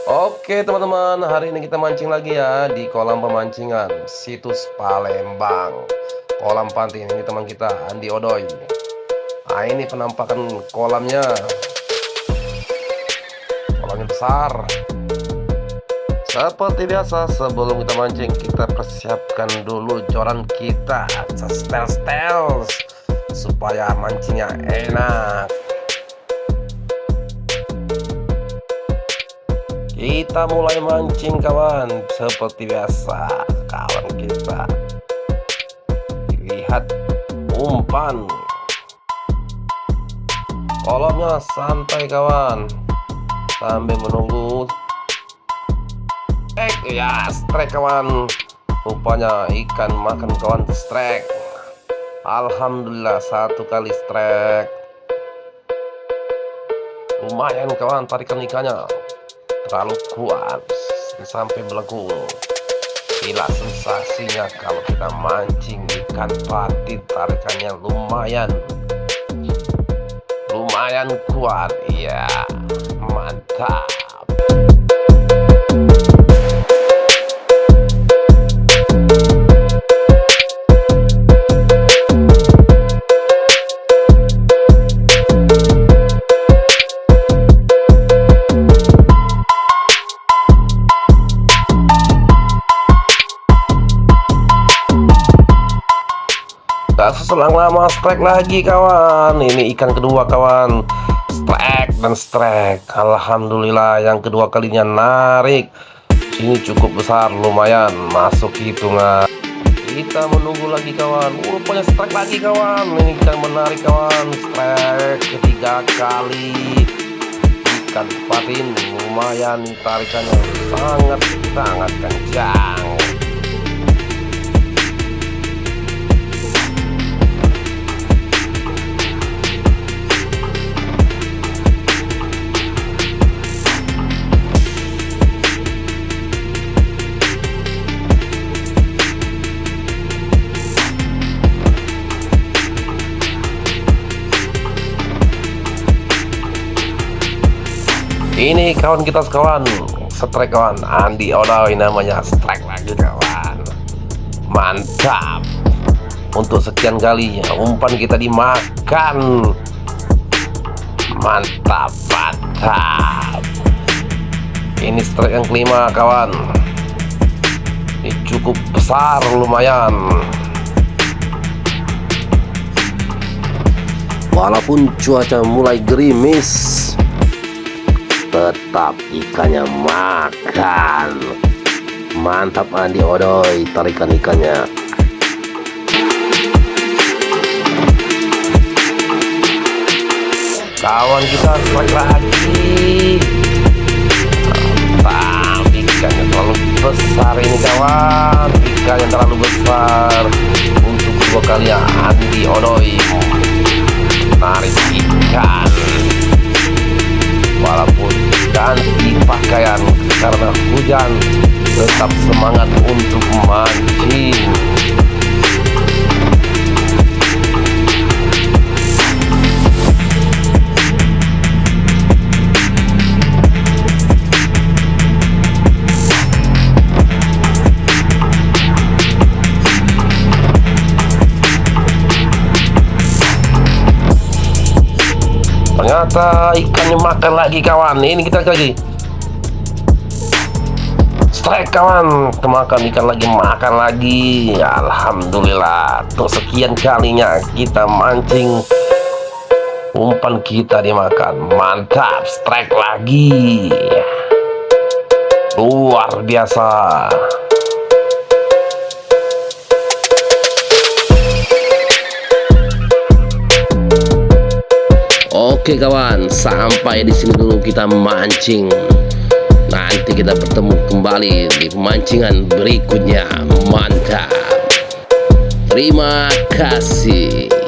Oke teman-teman, hari ini kita mancing lagi ya di kolam pemancingan situs Palembang. Kolam Pantin ini teman kita Andi Odoy. Nah ini penampakan kolamnya. Kolamnya besar. Seperti biasa sebelum kita mancing kita persiapkan dulu joran kita, setel-setel supaya mancingnya enak. Kita mulai mancing kawan. Seperti biasa kawan kita lihat umpan. Kolamnya santai kawan, sambil menunggu ya strike kawan. Rupanya ikan makan kawan strike. Alhamdulillah satu kali strike. Lumayan kawan, tarikan ikannya terlalu kuat sampai belenggu. Gila sensasinya kalau kita mancing ikan patin, tarikannya lumayan kuat. Iya, mantap. Tak seselang lama strike lagi kawan. Ini ikan kedua kawan, strike dan strike. Alhamdulillah yang kedua kalinya narik. Ini cukup besar, lumayan masuk hitungan. Kita menunggu lagi kawan. Rupanya strike lagi kawan. Ini ikan menarik kawan, strike ketiga kali. Ikan patin lumayan, tarikannya sangat kencang. Ini kawan kita sekawan, strike kawan, Andi Odoy namanya, strike lagi kawan. Mantap. Untuk sekian kali umpan kita dimakan. Mantap. Ini strike yang kelima kawan. Ini cukup besar, lumayan. Walaupun cuaca mulai gerimis, tetap ikannya makan. Mantap Andi Odoy, tarikan ikannya. Kawan kita strike lagi. Mantap, ikannya terlalu besar ini kawan. Ikan yang terlalu besar. Untuk kedua kalinya Andi Odoy tarik ikan. Walaupun ganti pakaian karena hujan, tetap semangat untuk mancing. Ternyata ikannya makan lagi kawan. Ini kita lagi strike kawan, kemakan ikan lagi, makan lagi. Alhamdulillah, untuk sekian kalinya kita mancing, umpan kita dimakan. Mantap, strike lagi, luar biasa. Oke kawan, sampai di sini dulu kita mancing. Nanti kita bertemu kembali di pemancingan berikutnya. Mantap. Terima kasih.